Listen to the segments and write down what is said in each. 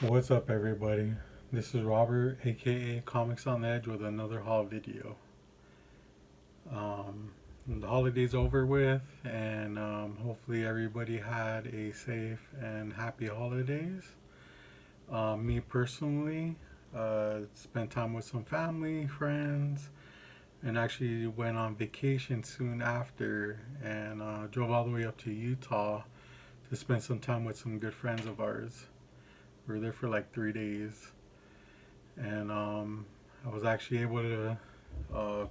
What's up, everybody? This is Robert, aka Comics on the Edge, with another haul video. Um, the holidays over with, and hopefully everybody had a safe and happy holidays. Me personally, spent time with some family, friends, and actually went on vacation soon after, and drove all the way up to Utah to spend some time with some good friends of ours. We were there for like 3 days, and I was actually able to uh,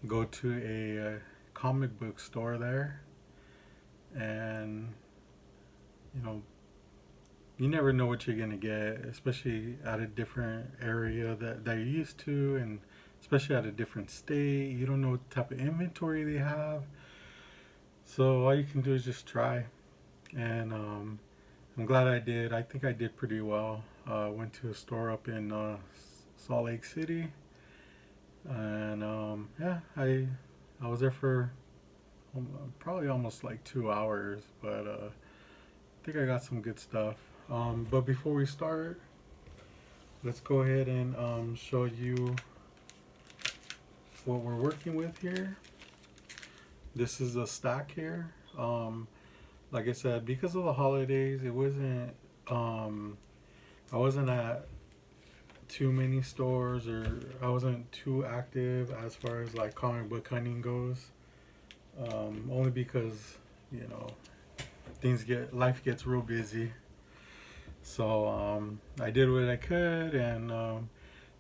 go to a comic book store there, and you know, you never know what you're gonna get, especially at a different area that you're used to, and especially at a different state. You don't know what type of inventory they have, so all you can do is just try. And I'm glad I did. I think I did pretty well. Went to a store up in Salt Lake City, and yeah, I was there for probably almost like 2 hours, but I think I got some good stuff. But before we start, let's go ahead and show you what we're working with here. This is a stack here. Like I said, because of the holidays, it wasn't. I wasn't at too many stores, or I wasn't too active as far as like comic book hunting goes. Only because you know life gets real busy. So I did what I could, and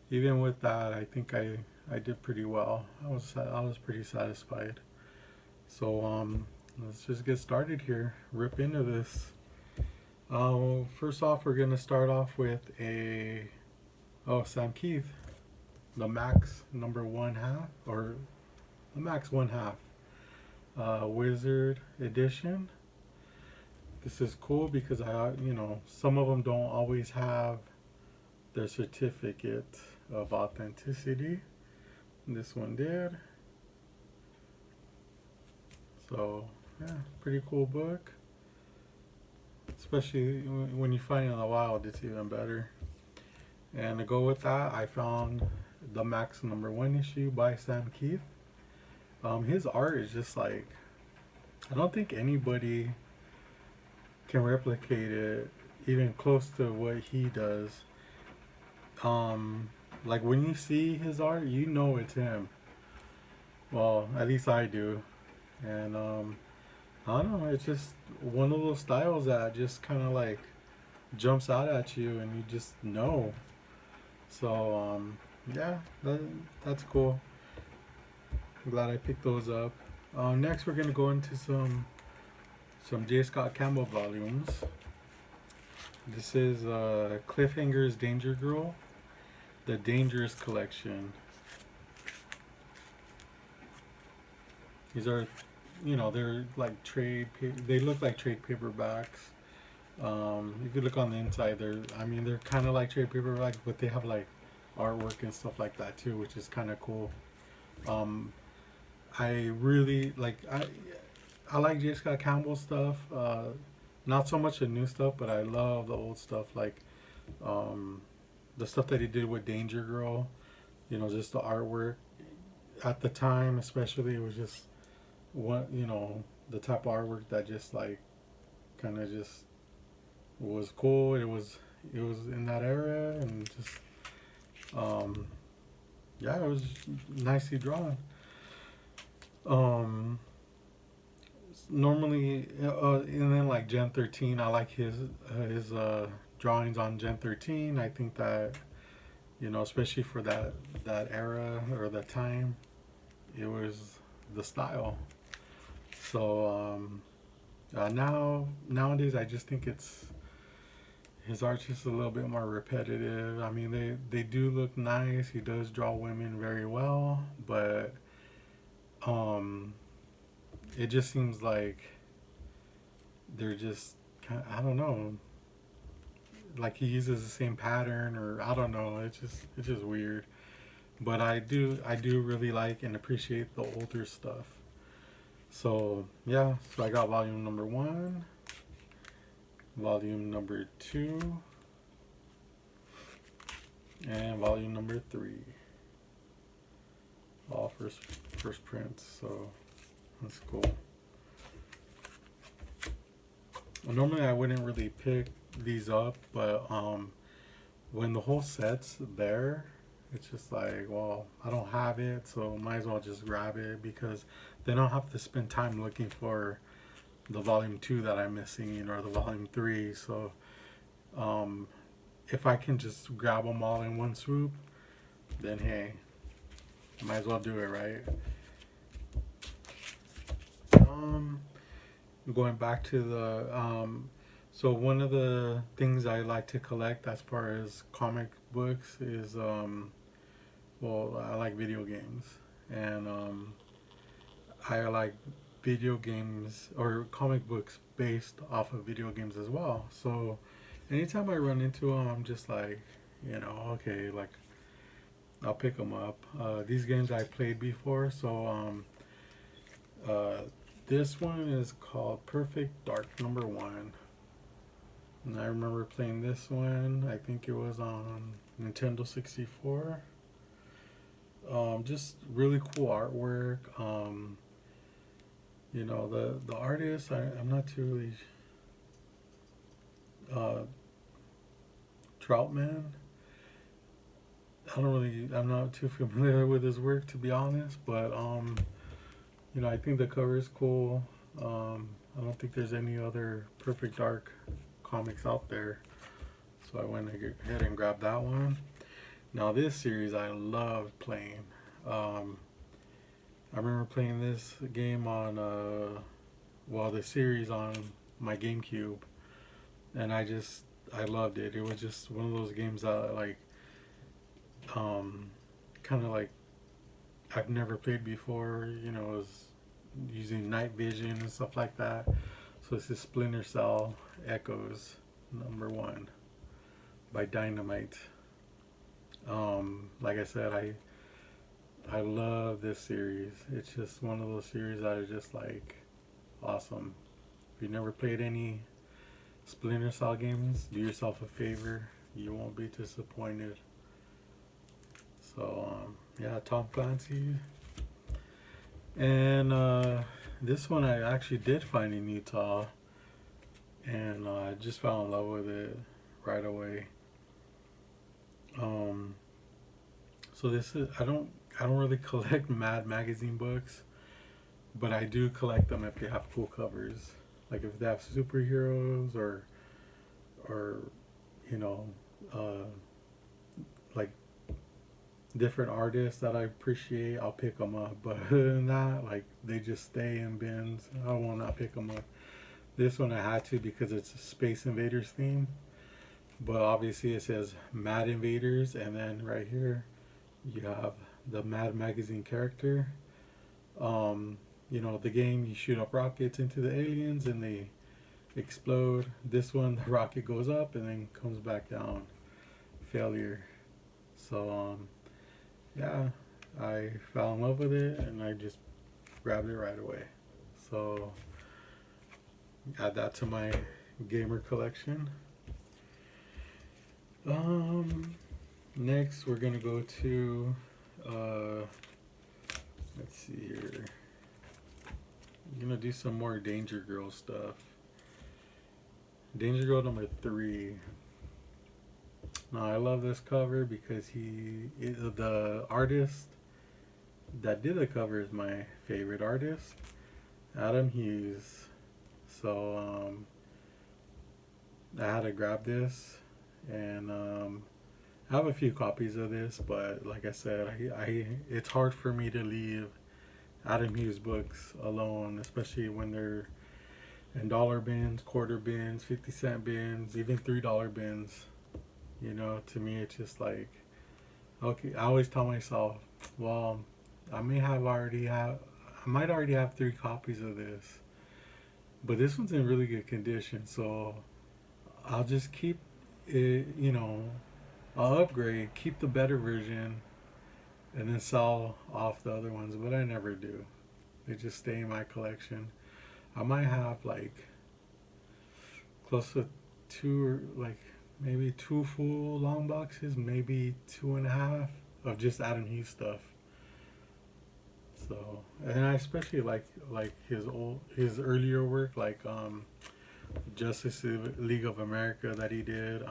even with that, I think I did pretty well. I was pretty satisfied. So let's just get started here. Rip into this. First off, we're gonna start off with a Sam Keith, the Max number one half, or the Max one half, Wizard edition. This is cool because some of them don't always have their certificate of authenticity. This one did. So yeah, pretty cool book. Especially when you find it in the wild, it's even better. And to go with that, I found the Max number one issue by Sam Keith. His art is just like, I don't think anybody can replicate it even close to what he does. Um, like when you see his art, you know it's him. Well, at least I do. And I don't know, it's just one of those styles that just kind of like jumps out at you, and you just know. So yeah, that's cool. I'm glad I picked those up. Next, we're gonna go into some J. Scott Campbell volumes. This is Cliffhanger's Danger Girl, the Dangerous Collection. These are, they're like they look like trade paperbacks. If you look on the inside, they're kind of like trade paperbacks, but they have like artwork and stuff like that too, which is kind of cool. Um, I really like I like J. Scott Campbell stuff. Not so much the new stuff, but I love the old stuff, like um, the stuff that he did with Danger Girl. Just the artwork at the time, especially, it was just the type of artwork that just like kind of just was cool. It was in that era, and just um, yeah, it was nicely drawn. Um, Normally, and then like Gen 13, I like his drawings on Gen 13. I think that especially for that era or that time, it was the style. So nowadays, I just think it's his art's just a little bit more repetitive. I mean, they do look nice. He does draw women very well, but um, it just seems like they're just I don't know, like he uses the same pattern, or I don't know. It's just weird. But I do really like and appreciate the older stuff. So yeah, so I got volume number one, volume number two, and volume number 3. All first prints, so that's cool. Well, normally I wouldn't really pick these up, but when the whole set's there, it's just like, well, I don't have it, so might as well just grab it, because then I'll have to spend time looking for the volume 2 that I'm missing, or the volume 3. So if I can just grab them all in one swoop, then hey, might as well do it, right? Going back to the so one of the things I like to collect as far as comic books is well, I like video games, and I like video games or comic books based off of video games as well. So anytime I run into them, I'm just like, okay, like I'll pick them up. These games I played before, so this one is called Perfect Dark #1. And I remember playing this one. I think it was on Nintendo 64. Just really cool artwork. The artist, I'm not too really. Troutman. I'm not too familiar with his work, to be honest, but I think the cover is cool. I don't think there's any other Perfect Dark comics out there, so I went ahead and grabbed that one. Now this series I loved playing. I remember playing this game on the series on my GameCube, and I loved it. It was just one of those games that like kind of like I've never played before. It was using night vision and stuff like that. So this is Splinter Cell Echoes #1 by Dynamite. Like I said, I love this series. It's just one of those series that are just like awesome. If you never played any Splinter Cell games, do yourself a favor. You won't be disappointed. So yeah, Tom Clancy. And this one I actually did find in Utah, and I just fell in love with it right away. So this is I don't really collect Mad Magazine books, but I do collect them if they have cool covers, like if they have superheroes or you know like different artists that I appreciate. I'll pick them up, but other than that, like they just stay in bins. I will not pick them up. This one I had to because it's a Space Invaders theme, but obviously it says Mad Invaders, and then right here you have the Mad Magazine character. The game, you shoot up rockets into the aliens and they explode. This one, the rocket goes up and then comes back down. Failure. So yeah, I fell in love with it and I just grabbed it right away. So add that to my gamer collection. Next we're gonna go to let's see here. I'm gonna do some more Danger Girl stuff. Danger Girl #3. Now I love this cover because the artist that did the cover is my favorite artist, Adam Hughes. So I had to grab this, and I have a few copies of this, but like I said, I it's hard for me to leave Adam Hughes books alone, especially when they're in dollar bins, quarter bins, 50-cent bins, even $3 bins. To me, it's just like, okay, I always tell myself, well, I might already have 3 copies of this, but this one's in really good condition, so I'll just keep it, I'll upgrade, keep the better version, and then sell off the other ones, but I never do. They just stay in my collection. I might have like close to 2 or like maybe two full long boxes, maybe two and a half of just Adam Hughes stuff. So, and I especially like his earlier work, like Justice League of America that he did.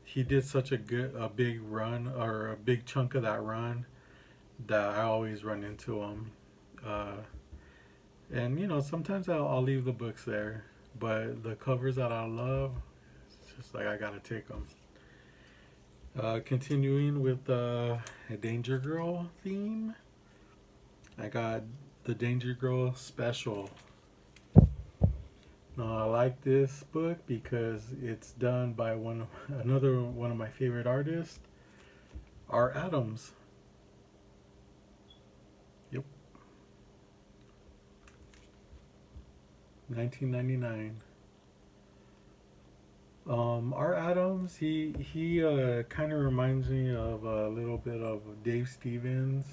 He did such a big run or a big chunk of that run that I always run into him. Uh, and sometimes I'll leave the books there, but the covers that I love, it's just like I gotta take them. Continuing with the Danger Girl theme, I got the Danger Girl special. Now I like this book because it's done by another one of my favorite artists, Art Adams. Yep, 1999. Art Adams, he kind of reminds me of a little bit of Dave Stevens.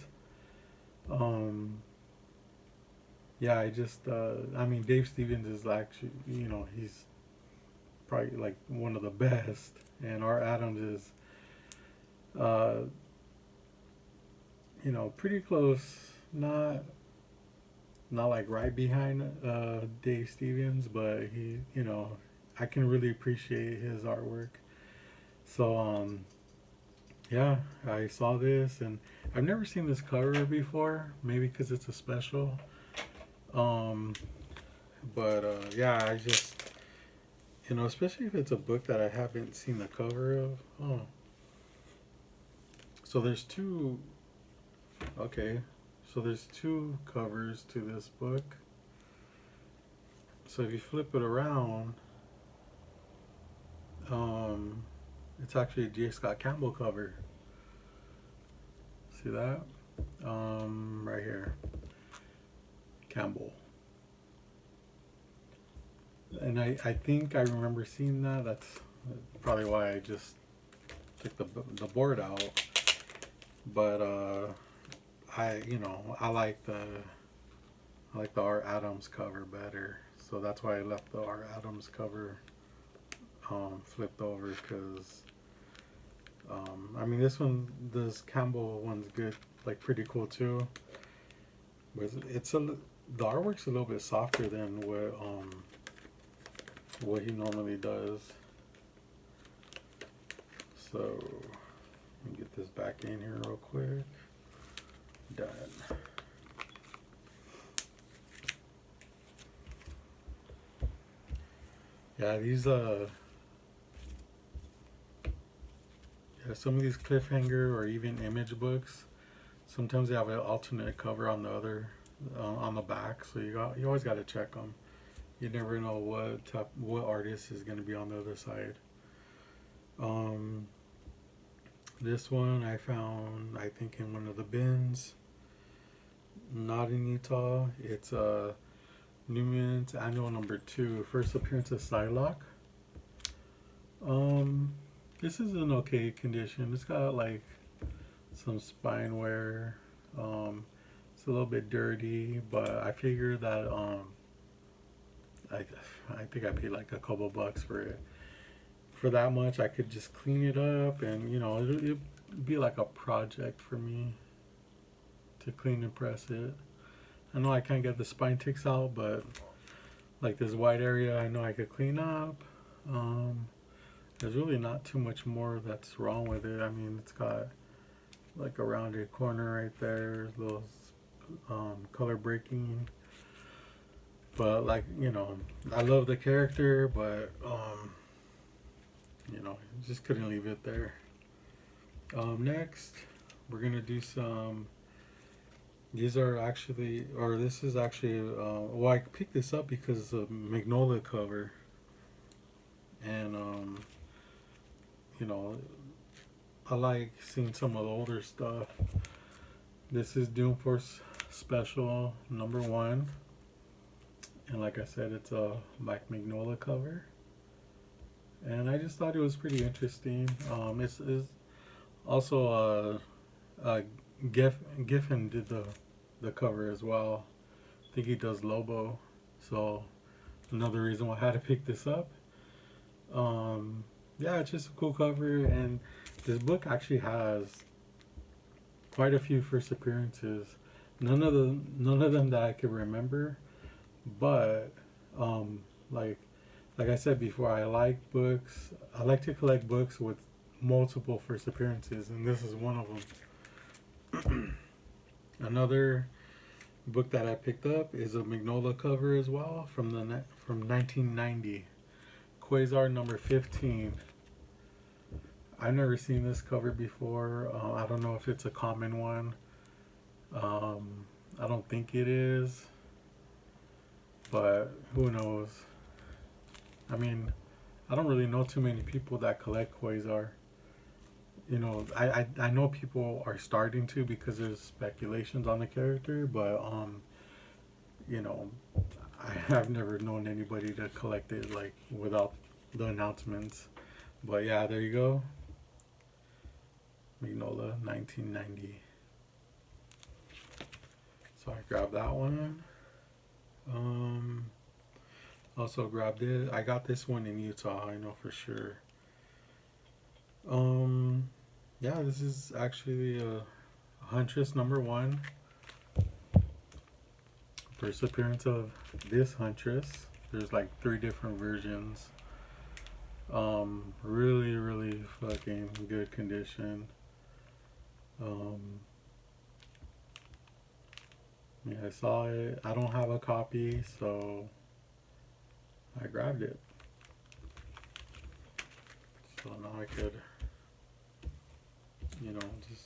Um, yeah, I mean, Dave Stevens is actually, he's probably like one of the best, and Art Adams is, uh, pretty close. Not like right behind Dave Stevens, but I can really appreciate his artwork. So yeah, I saw this, and I've never seen this cover before. Maybe because it's a special. Um, but yeah, I just especially if it's a book that I haven't seen the cover of. Oh, so there's two. Okay, so there's two covers to this book. So if you flip it around, um, it's actually a J. Scott Campbell cover. See that? Right here, Campbell. And I think I remember seeing that. That's probably why I just took the board out. But I like the Art Adams cover better. So that's why I left the Art Adams cover flipped over because I mean this Campbell one's good, like pretty cool too. But the artwork's a little bit softer than what he normally does. So let me get this back in here real quick. Done. Yeah, some of these cliffhanger or even image books, sometimes they have an alternate cover on the other on the back, so you always got to check them. You never know what artist is going to be on the other side. Um, this one I found, I think, in one of the bins, not in Utah. It's Newman's Annual #2, first appearance of Psylocke. Um, this is in okay condition. It's got like some spine wear. It's a little bit dirty, but I figure that I I think I paid like a couple bucks for it. For that much, I could just clean it up, and it'd be like a project for me to clean and press it. I know I can't get the spine ticks out, but like this white area, I know I could clean up. Um, there's really not too much more that's wrong with it. I mean, it's got like a rounded corner right there, little color breaking. But like I love the character, but just couldn't leave it there. Next, we're gonna do some. These are actually, or this is actually. Well, I picked this up because of Magnolia cover, and you know, I like seeing some of the older stuff. This is Doom Force Special #1, and like I said, it's a Mike Magnolia cover, and I just thought it was pretty interesting. It's also Giffen did the cover as well. I think he does Lobo, so another reason why I had to pick this up. Um, yeah, it's just a cool cover, and this book actually has quite a few first appearances. None of them that I could remember, but um, like like I said before, I like books. I like to collect books with multiple first appearances, and this is one of them. Another book that I picked up is a Magnolia cover as well from 1990, Quasar number 15. I've never seen this cover before. I don't know if it's a common one. Um, I don't think it is, but who knows? I mean, I don't really know too many people that collect Quasar. You know, I know people are starting to because there's speculations on the character, but you know, I have never known anybody to collect it like without the announcements. But yeah, there you go. Magnolia 1990. So I grabbed that one. Um, Also grabbed it. I got this one in Utah, I know for sure. Um, yeah, this is actually Huntress number one. First appearance of this Huntress. There's like three different versions. Really, really fucking good condition. Um, yeah, I saw it. I don't have a copy, so I grabbed it. So now I could, just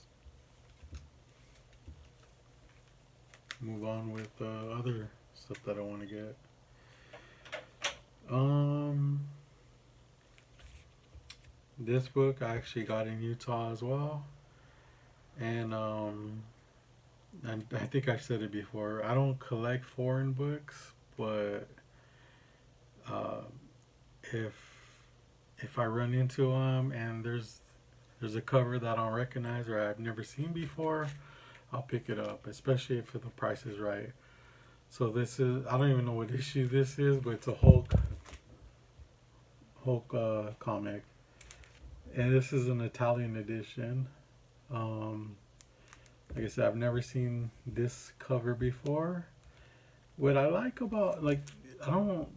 move on with other stuff that I want to get. Um, this book I actually got in Utah as well, and I think I've said it before. I don't collect foreign books, but uh, if I run into them and there's a cover that I don't recognize or I've never seen before, I'll pick it up, especially if the price is right. So this is, I don't even know what issue this is, but it's a Hulk comic, and this is an Italian edition. Um, like I said, I've never seen this cover before. What I like about like I don't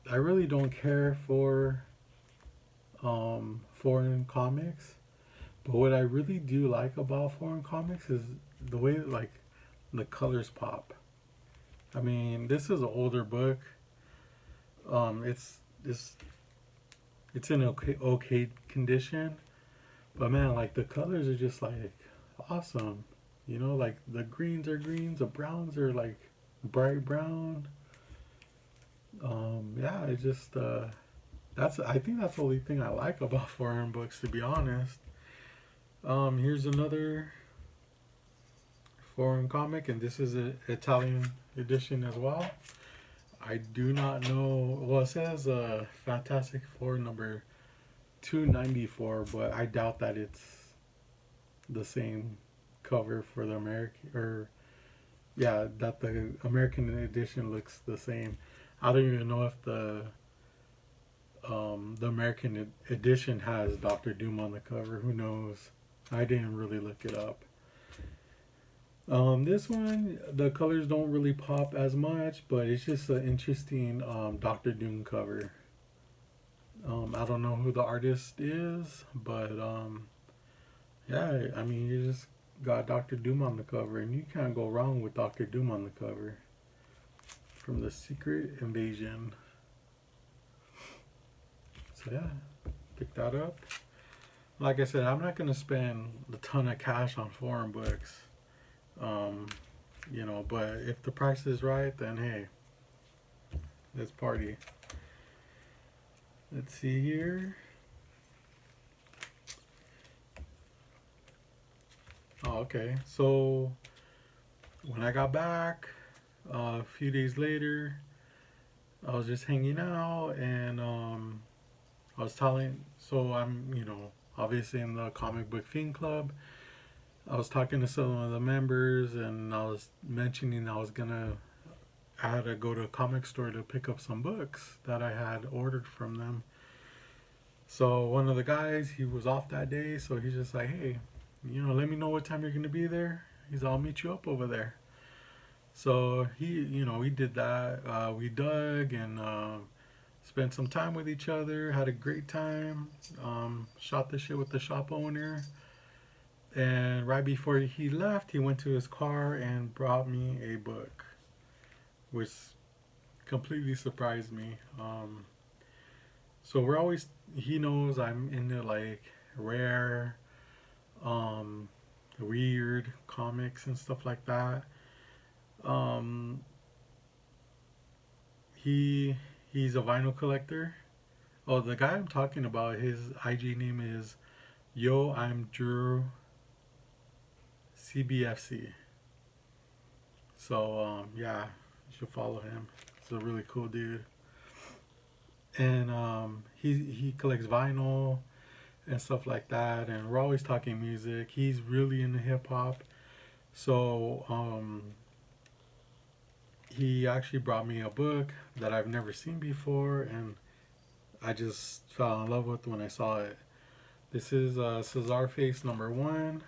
I really don't care for foreign comics, but what I really do like about foreign comics is the way like the colors pop. I mean, this is an older book. It's it's in okay condition, but man, like the colors are just like awesome. You know, like the greens are greens, the browns are like bright brown. Yeah, it's just that's I think that's the only thing I like about foreign books, to be honest. Here's another foreign comic, and this is an Italian edition as well. I do not know. Well, it says Fantastic Four number 294, but I doubt that it's the same cover for the American, or yeah, that the American edition looks the same. I don't even know if the American edition has Doctor Doom on the cover. Who knows? I didn't really look it up. This one, the colors don't really pop as much, but it's just an interesting Doctor Doom cover. I don't know who the artist is, but yeah, I mean, you just got Doctor Doom on the cover, and you can't go wrong with Doctor Doom on the cover. From the Secret Invasion. So yeah, pick that up. Like I said, I'm not gonna spend a ton of cash on foreign books. Um, but if the price is right, then hey, let's party. Let's see here. Oh, okay. So when I got back, a few days later, I was just hanging out, and I was telling. So I'm, obviously in the comic book fiend club. I was talking to some of the members, and I was mentioning I had to go to a comic store to pick up some books that I had ordered from them. So one of the guys, he was off that day, so he's just like, hey, let me know what time you're gonna be there. He's, I'll meet you up over there. So we did that. We dug and spent some time with each other. Had a great time. Shot the shit with the shop owner. And right before he left, he went to his car and brought me a book, which completely surprised me. So we're always, he knows I'm into like rare, um, weird comics and stuff like that. Um, he he's a vinyl collector. Oh, the guy I'm talking about, his IG name is Yo I'm Drew CBFC. So yeah, you should follow him. He's a really cool dude. And he collects vinyl and stuff like that. And we're always talking music. He's really into hip hop. So he actually brought me a book that I've never seen before, and I just fell in love with when I saw it. This is Cesar Face #1,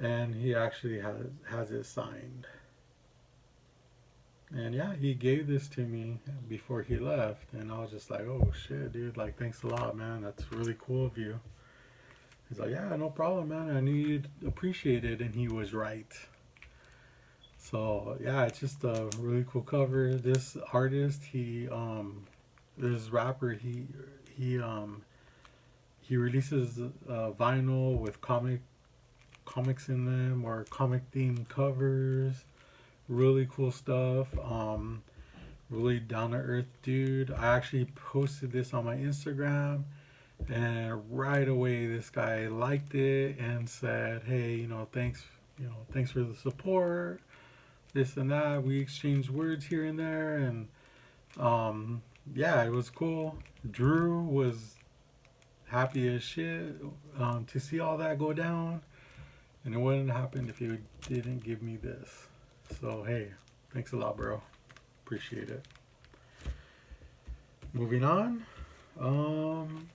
and he actually has it signed. And yeah, he gave this to me before he left, and I was just like, oh shit, dude, like, thanks a lot, man. That's really cool of you. He's like, yeah, no problem, man. I knew you'd appreciate it, and he was right. So yeah, it's just a really cool cover. This artist, this rapper, he releases vinyl with comics in them or comic themed covers. Really cool stuff. Really down to earth dude. I actually posted this on my Instagram, and right away this guy liked it and said, "Hey, thanks for the support. This and that." We exchanged words here and there, and yeah, it was cool. Drew was happy as shit to see all that go down, and it wouldn't happen if he didn't give me this. So hey, thanks a lot, bro. Appreciate it. Moving on.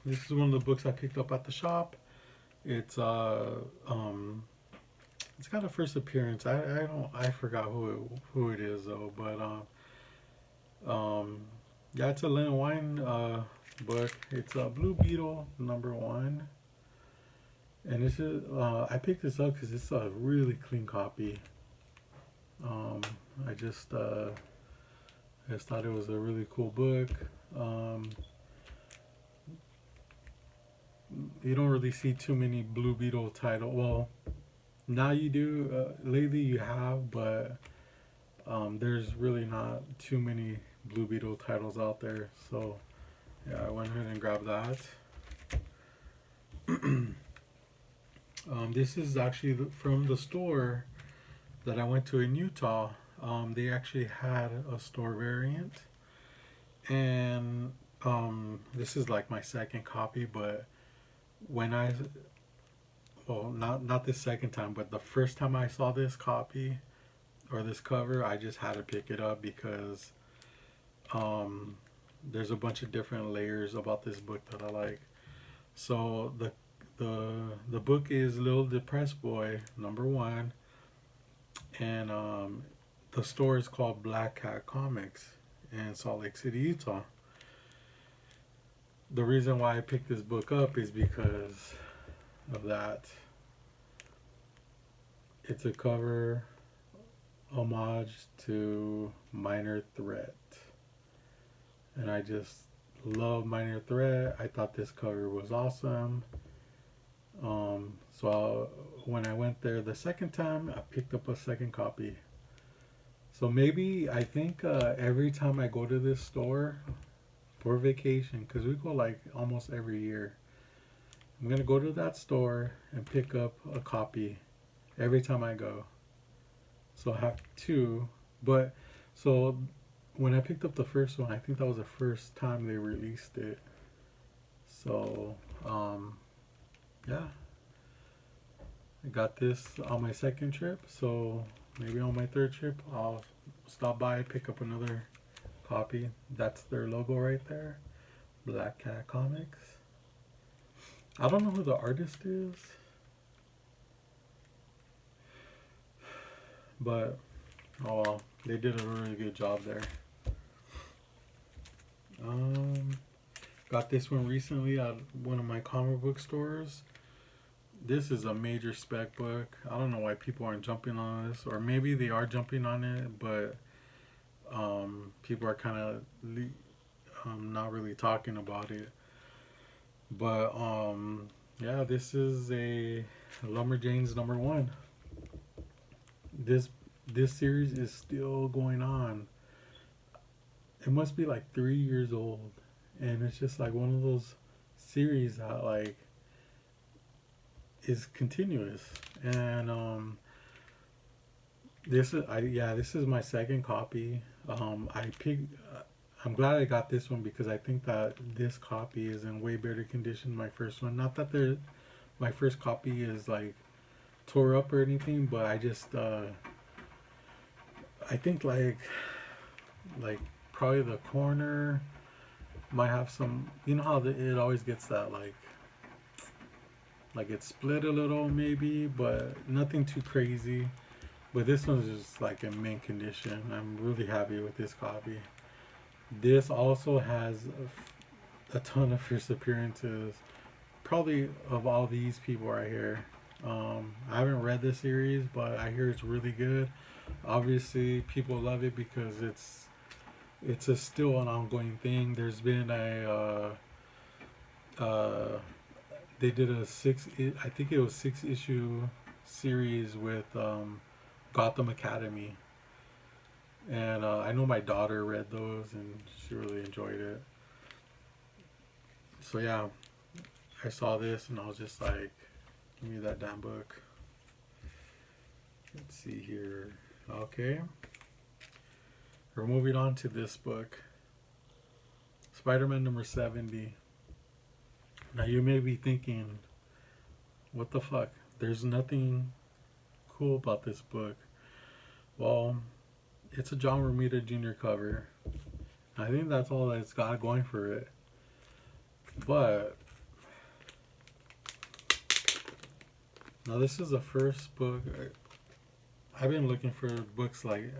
This is one of the books I picked up at the shop. It's it's got a first appearance. I forgot who it is though, but yeah, it's a Len Wein book. It's Blue Beetle #1, and this is I picked this up because it's a really clean copy. Um, I just thought it was a really cool book. Um, you don't really see too many Blue Beetle titles. Well, now you do. Lately you have, but there's really not too many Blue Beetle titles out there. So yeah, I went ahead and grabbed that. This is actually from the store that I went to in Utah. They actually had a store variant, and this is like my second copy. But when I, well, not the second time, but the first time I saw this copy or this cover, I just had to pick it up because um, there's a bunch of different layers about this book that I like. So the book is Little Depressed Boy #1, and the store is called Black Cat Comics in Salt Lake City, Utah. The reason why I picked this book up is because of that. It's a cover homage to Minor Threat, and I just love Minor Threat. I thought this cover was awesome. So when I went there the second time, I picked up a second copy. So maybe I think every time I go to this store for vacation, because we go like almost every year, I'm gonna go to that store and pick up a copy every time I go. So I have two. But so when I picked up the first one, I think that was the first time they released it. So yeah, I got this on my second trip. So maybe on my third trip, I'll stop by, pick up another copy. That's their logo right there. Black Cat Comics. I don't know who the artist is, but oh well, they did a really good job there. Um, got this one recently at one of my comic book stores. This is a major spec book. I don't know why people aren't jumping on this, or maybe they are jumping on it, but people are kind of not really talking about it. But yeah, this is a Lumberjanes #1. This this series is still going on. It must be like 3 years old, and it's just like one of those series that like is continuous. And this is my second copy. I picked. I'm glad I got this one because I think that this copy is in way better condition than my first one. Not that my first copy is like tore up or anything, but I think like probably the corner might have some. You know how it always gets that like it's split a little maybe, but nothing too crazy. But this one's just like in mint condition. I'm really happy with this copy. This also has a ton of first appearances, probably of all these people right here. I haven't read this series, but I hear it's really good. Obviously, people love it because it's still an ongoing thing. There's been they did I think it was 6 issue series with Gotham Academy, and I know my daughter read those and she really enjoyed it. So yeah, I saw this and I was just like, give me that damn book. Let's see here. Okay, we're moving on to this book, Spider-Man #70. Now you may be thinking, what the fuck? There's nothing cool about this book. Well, it's a John Romita Jr. cover. I think that's all that it's got going for it. But now this is the first book. I've been looking for books like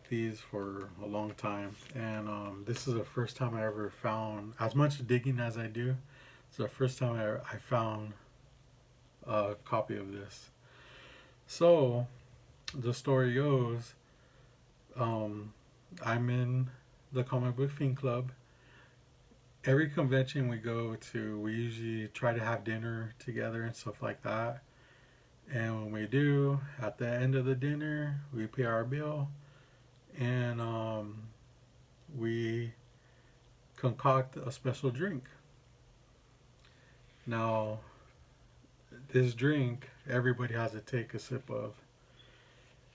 these for a long time, and this is the first time I ever found, as much digging as I do, it's the first time I found a copy of this. So the story goes, I'm in the Comic Book Fiend Club. Every convention we go to, we usually try to have dinner together and stuff like that. And when we do, at the end of the dinner, we pay our bill, and we concoct a special drink. Now, this drink, everybody has to take a sip of.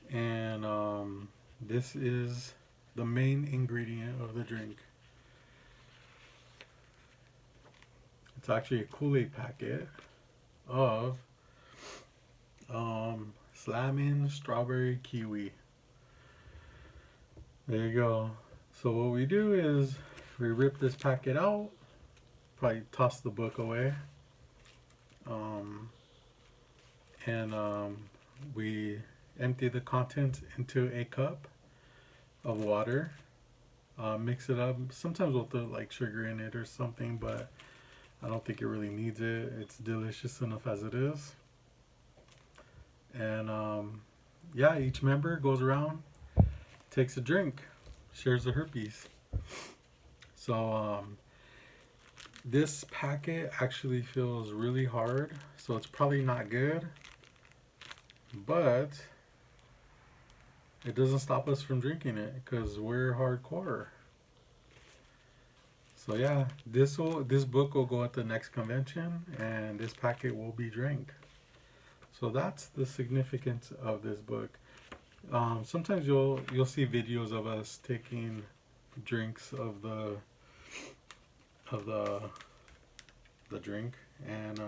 And this is the main ingredient of the drink. It's actually a Kool-Aid packet of Slammin' Strawberry Kiwi. There you go. So what we do is we rip this packet out, probably toss the book away, and we empty the contents into a cup of water, mix it up. Sometimes we'll throw like sugar in it or something, but I don't think it really needs it. It's delicious enough as it is. And yeah, each member goes around, takes a drink, shares the herpes. So this packet actually feels really hard, so it's probably not good, but it doesn't stop us from drinking it because we're hardcore. So yeah, this book will go at the next convention, and this packet will be drank. So that's the significance of this book. Sometimes you'll see videos of us taking drinks of the drink, and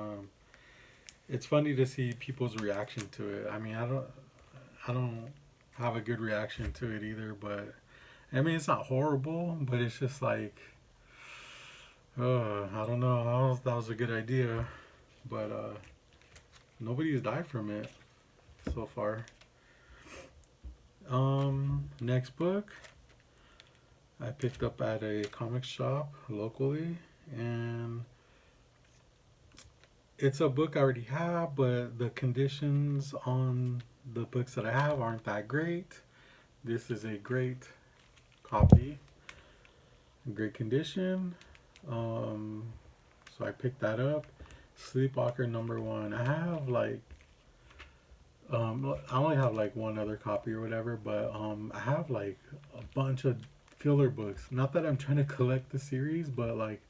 it's funny to see people's reaction to it. I mean, I don't have a good reaction to it either, but I mean, it's not horrible, but it's just like I don't know how that was a good idea, but nobody's died from it so far. Next book I picked up at a comic shop locally, and it's a book I already have, but the conditions on the books that I have aren't that great. This is a great copy, great condition. Um, so I picked that up. Sleepwalker #1. I only have like one other copy or whatever, but I have like a bunch of filler books. Not that I'm trying to collect the series, but like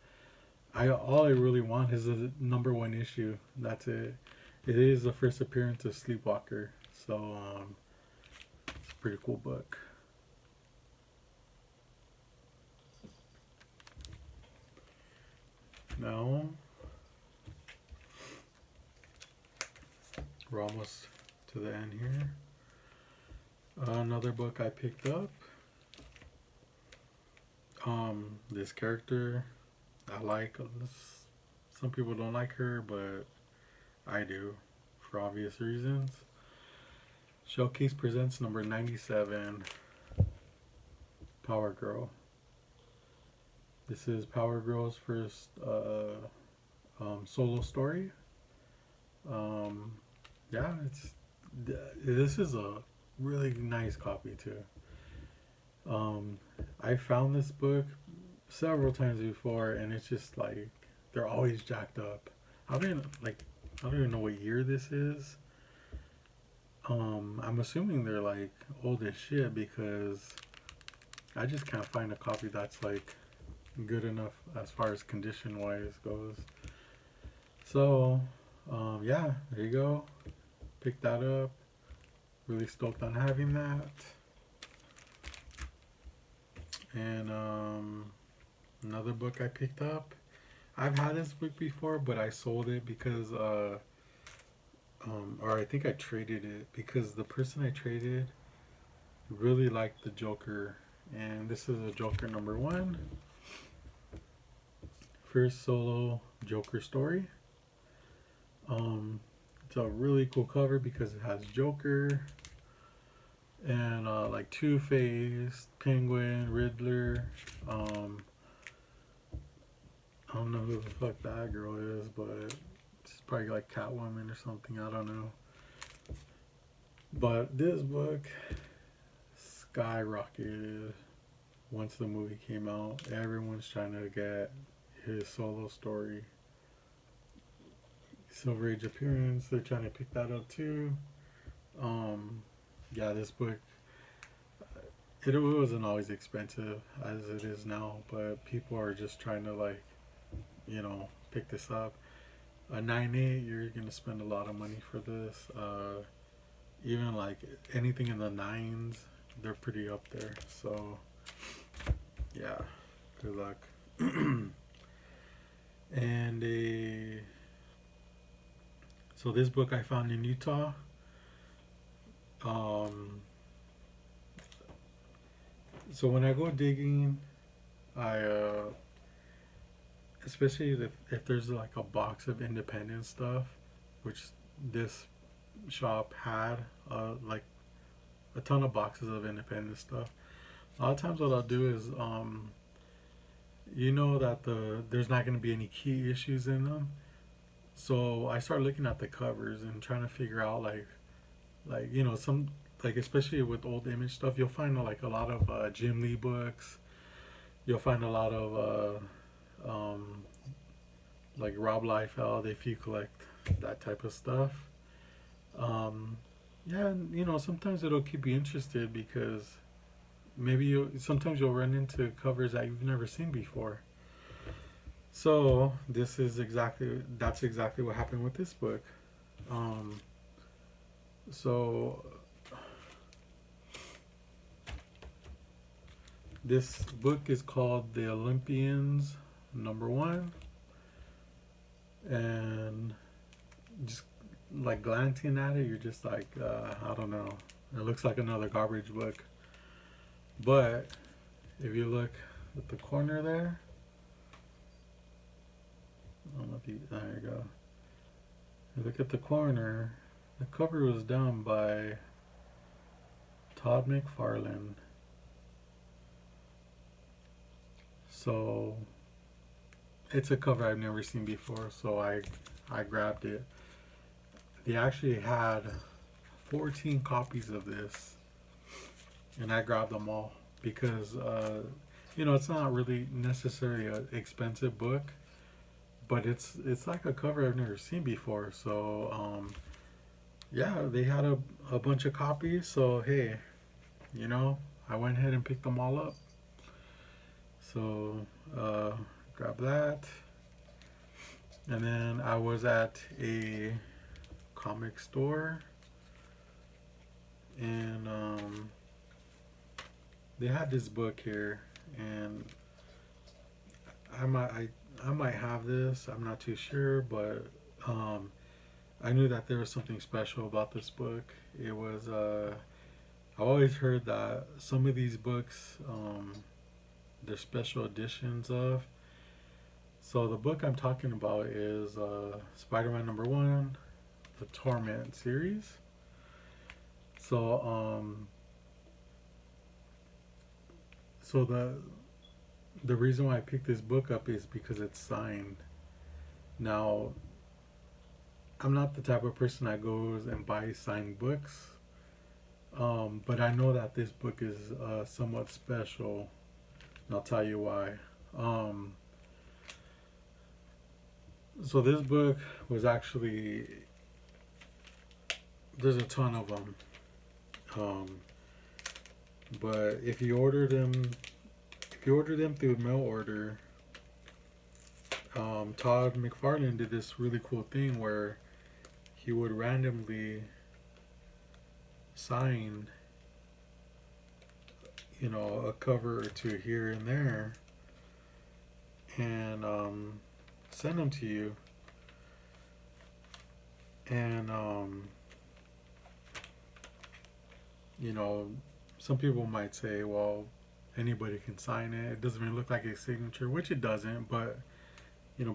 all I really want is a #1 issue. That's it. It is the first appearance of Sleepwalker, so it's a pretty cool book. Now we're almost to the end here. Another book I picked up. This character I like. Some people don't like her, but I do, for obvious reasons. Showcase presents #97, Power Girl. This is Power Girl's first solo story. Um, yeah, this is a really nice copy too. Um, I found this book several times before, and it's just like they're always jacked up. I don't even know what year this is. I'm assuming they're like old as shit because I just can't find a copy that's like good enough as far as condition wise goes. So, yeah, there you go. Pick that up. Really stoked on having that. And another book I picked up. I've had this book before, but I sold it because, or I think I traded it because the person I traded really liked the Joker, and this is a Joker #1, first solo Joker story. It's a really cool cover because it has Joker and like Two-Face, Penguin, Riddler. I don't know who the fuck that girl is, but it's probably like Catwoman or something. I don't know. But this book skyrocketed once the movie came out. Everyone's trying to get his solo story. Silver Age appearance. They're trying to pick that up too. Yeah, this book. It wasn't always expensive as it is now, but people are just trying to like, pick this up. A 9.8, you're gonna spend a lot of money for this. Even like anything in the nines, they're pretty up there. So yeah, good luck. And so this book I found in Utah. Um, so when I go digging, I especially if there's like a box of independent stuff, which this shop had, like a ton of boxes of independent stuff. A lot of times, what I'll do is, that there's not going to be any key issues in them, so I start looking at the covers and trying to figure out some like especially with old image stuff, you'll find like a lot of Jim Lee books. You'll find a lot of like Rob Liefeld if you collect that type of stuff. Um, yeah, and, sometimes it'll keep you interested because maybe sometimes you'll run into covers that you've never seen before. So that's exactly what happened with this book. Um, so this book is called The Olympians #1, and just like glancing at it, you're just like, I don't know. It looks like another garbage book. But if you look at the corner there, There you go. Look at the corner. The cover was done by Todd McFarlane. So it's a cover I've never seen before, so I grabbed it. They actually had 14 copies of this, and I grabbed them all because it's not really necessarily an expensive book, but it's like a cover I've never seen before. So yeah, they had a bunch of copies. So hey, I went ahead and picked them all up. So grab that, and then I was at a comic store, and they had this book here, and I might have this. I'm not too sure, but I knew that there was something special about this book. It was I always heard that some of these books they're special editions of. So the book I'm talking about is Spider-Man #1, the Torment series. So so the reason why I picked this book up is because it's signed. Now, I'm not the type of person that goes and buys signed books, but I know that this book is somewhat special, and I'll tell you why. So this book was actually, there's a ton of them, but if you order them through mail order, Todd McFarlane did this really cool thing where he would randomly sign, a cover or two here and there, and send them to you. And some people might say, well, anybody can sign it. It doesn't really look like a signature, which it doesn't, but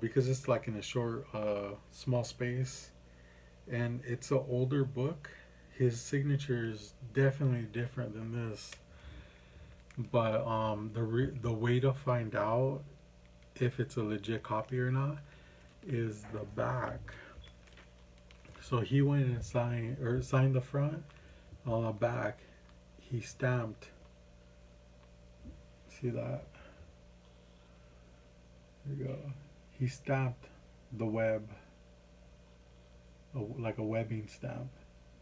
because it's like in a short, small space, and it's an older book, his signature is definitely different than this. But the way to find out if it's a legit copy or not is the back. So he went and signed the front. On the back, he stamped. See that? There you go. He stamped the web, like a webbing stamp.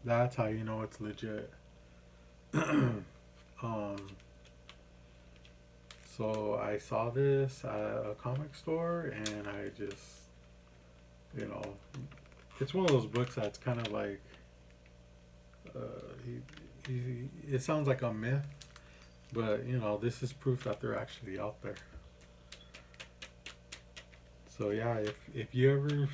That's how you know it's legit. So I saw this at a comic store, and I just, it's one of those books that's kind of like, it sounds like a myth, but this is proof that they're actually out there. So yeah, if you ever,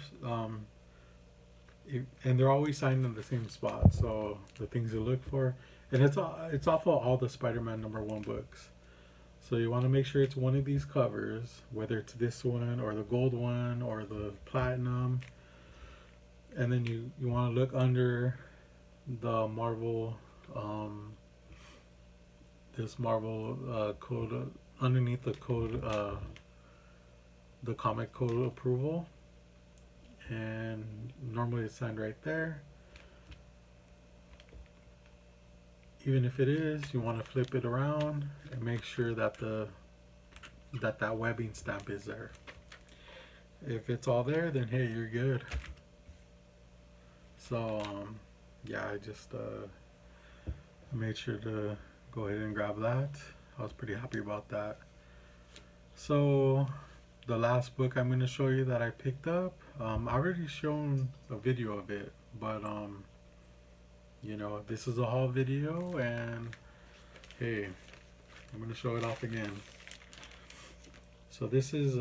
and they're always signed in the same spot. So the things you look for, and it's off of all the Spider-Man #1 books. So you want to make sure it's one of these covers, whether it's this one or the gold one or the platinum. And then you want to look under the Marvel, this Marvel code, underneath the code, the comic code approval. And normally it's signed right there. Even if it is, you want to flip it around and make sure that that webbing stamp is there. If it's all there, then hey, you're good. So yeah, I just made sure to go ahead and grab that. I was pretty happy about that. So the last book I'm going to show you that I picked up, I already shown a video of it, but this is a haul video, and hey, I'm going to show it off again. So this is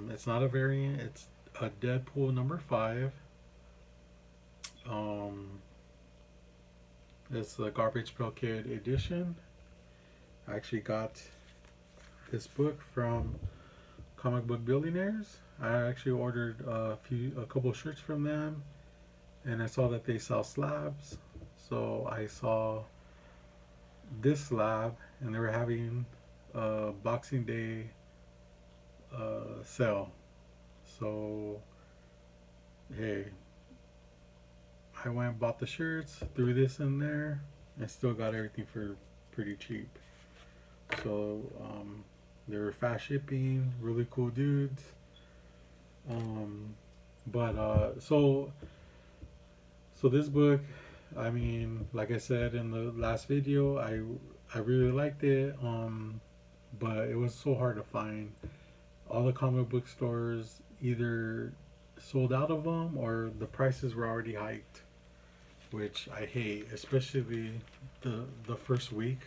it's not a variant, it's a Deadpool #5. It's the Garbage Pail Kid edition. I actually got this book from Comic Book Billionaires. I actually ordered a couple shirts from them, and I saw that they sell slabs. So I saw this slab, and they were having a Boxing Day sale. So hey, I went and bought the shirts, threw this in there, and still got everything for pretty cheap. So they were fast shipping, really cool dudes. Um, but this book, I mean, like I said in the last video, I really liked it. But it was so hard to find. All the comic book stores either sold out of them or the prices were already hiked, which I hate, especially the first week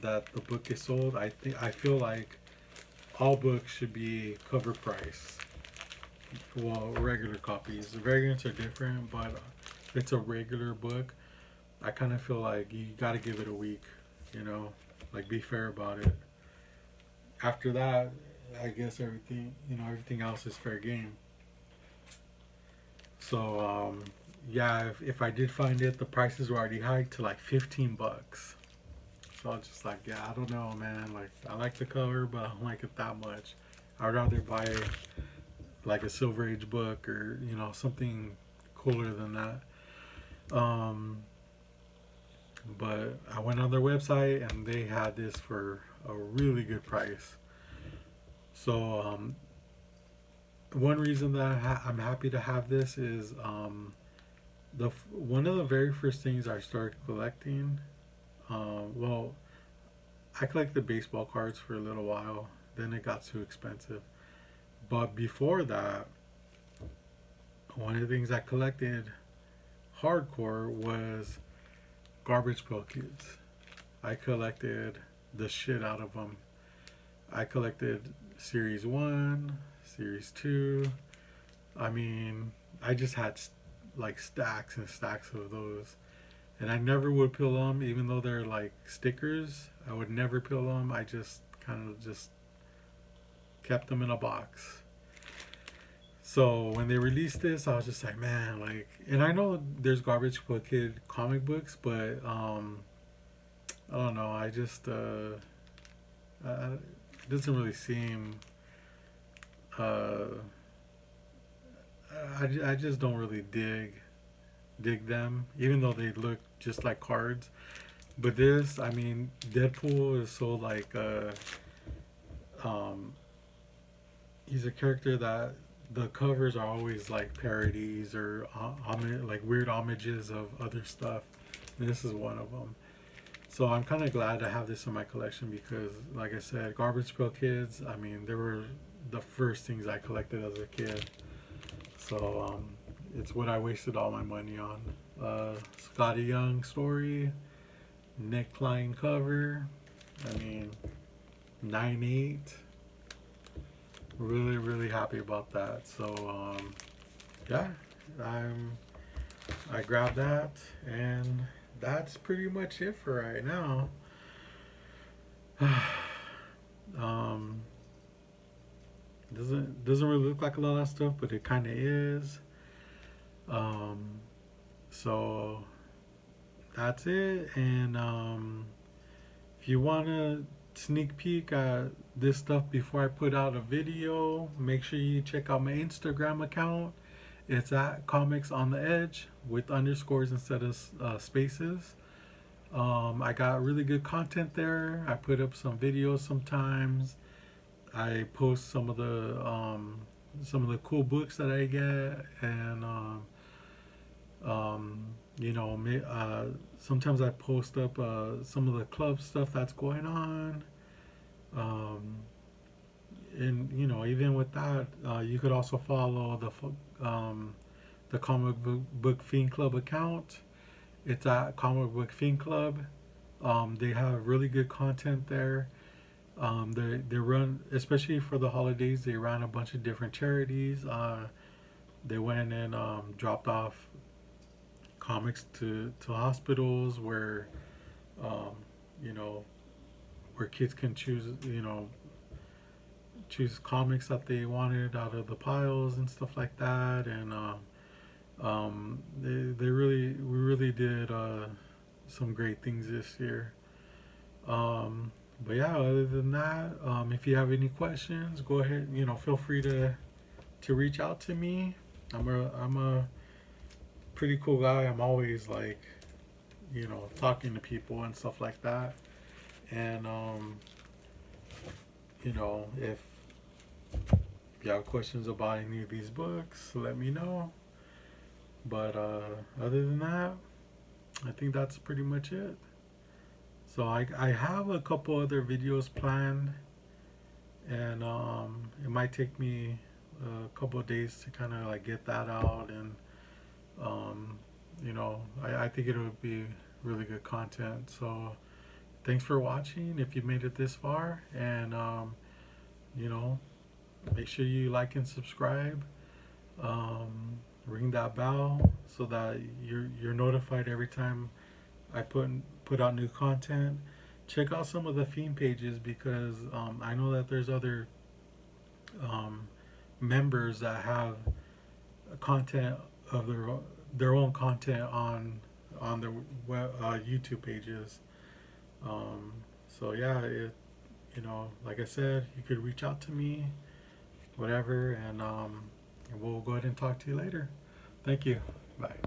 that the book is sold. I feel like all books should be cover price. Well, regular copies. The variants are different, but if it's a regular book, I kind of feel like you got to give it a week. You know, like be fair about it. After that, I guess everything else is fair game. So yeah, if I did find it, the prices were already hiked to like $15. So I was just like, yeah, I don't know, man. Like, I like the cover, but I don't like it that much. I'd rather buy like a Silver Age book or something cooler than that. Um, but I went on their website and they had this for a really good price. So one reason that I'm happy to have this is the one of the very first things I started collecting. Well, I collected baseball cards for a little while. Then it got too expensive. But before that, one of the things I collected hardcore was Garbage Pail Kids. I collected the shit out of them. I collected Series 1, Series 2. I mean, I just had like stacks and stacks of those. And I never would peel them, even though they're like stickers. I would never peel them. I just kind of just kept them in a box. So when they released this, I was just like, man, like, and I know there's Garbage Pail Kid comic books, but I don't know. I just it doesn't really seem. Uh, I just don't really dig them, even though they look just like cards. But this, I mean, Deadpool is so like um, he's a character that the covers are always like parodies or like weird homages of other stuff. And this is one of them. So I'm kind of glad to have this in my collection because, like I said, Garbage Pail Kids. I mean, they were the first things I collected as a kid. So it's what I wasted all my money on. Scotty Young story, Nick Klein cover. I mean, 9/8. Really, really happy about that. So yeah, I'm I grabbed that, and that's pretty much it for right now. um, doesn't really look like a lot of stuff, but it kind of is. Um, so that's it. And if you want to sneak peek at this stuff before I put out a video, make sure you check out my Instagram account. It's at Comics on the Edge with underscores instead of spaces. I got really good content there. I put up some videos sometimes. I post some of the cool books that I get, and um, you know, sometimes I post up some of the club stuff that's going on. Um, and even with that, you could also follow the Comic Book Fiend Club account. It's at Comic Book Fiend Club. They have really good content there. They run, especially for the holidays, they ran a bunch of different charities. They went and dropped off comics to hospitals where um, you know where kids can choose choose comics that they wanted out of the piles and stuff like that. And we really did some great things this year. But yeah, other than that, if you have any questions, go ahead. Feel free to reach out to me. I'm a pretty cool guy. I'm always like, talking to people and stuff like that. And if you have questions about any of these books, let me know. But other than that, I think that's pretty much it. So I have a couple other videos planned, and it might take me a couple of days to kind of like get that out. And I think it'll be really good content. So thanks for watching if you made it this far. And you know make sure you like and subscribe. Ring that bell so that you're notified every time I put out new content. Check out some of the theme pages, because I know that there's other um, members that have content of their own content on their YouTube pages. So yeah, like I said, you could reach out to me, whatever, and we'll go ahead and talk to you later. Thank you. Bye.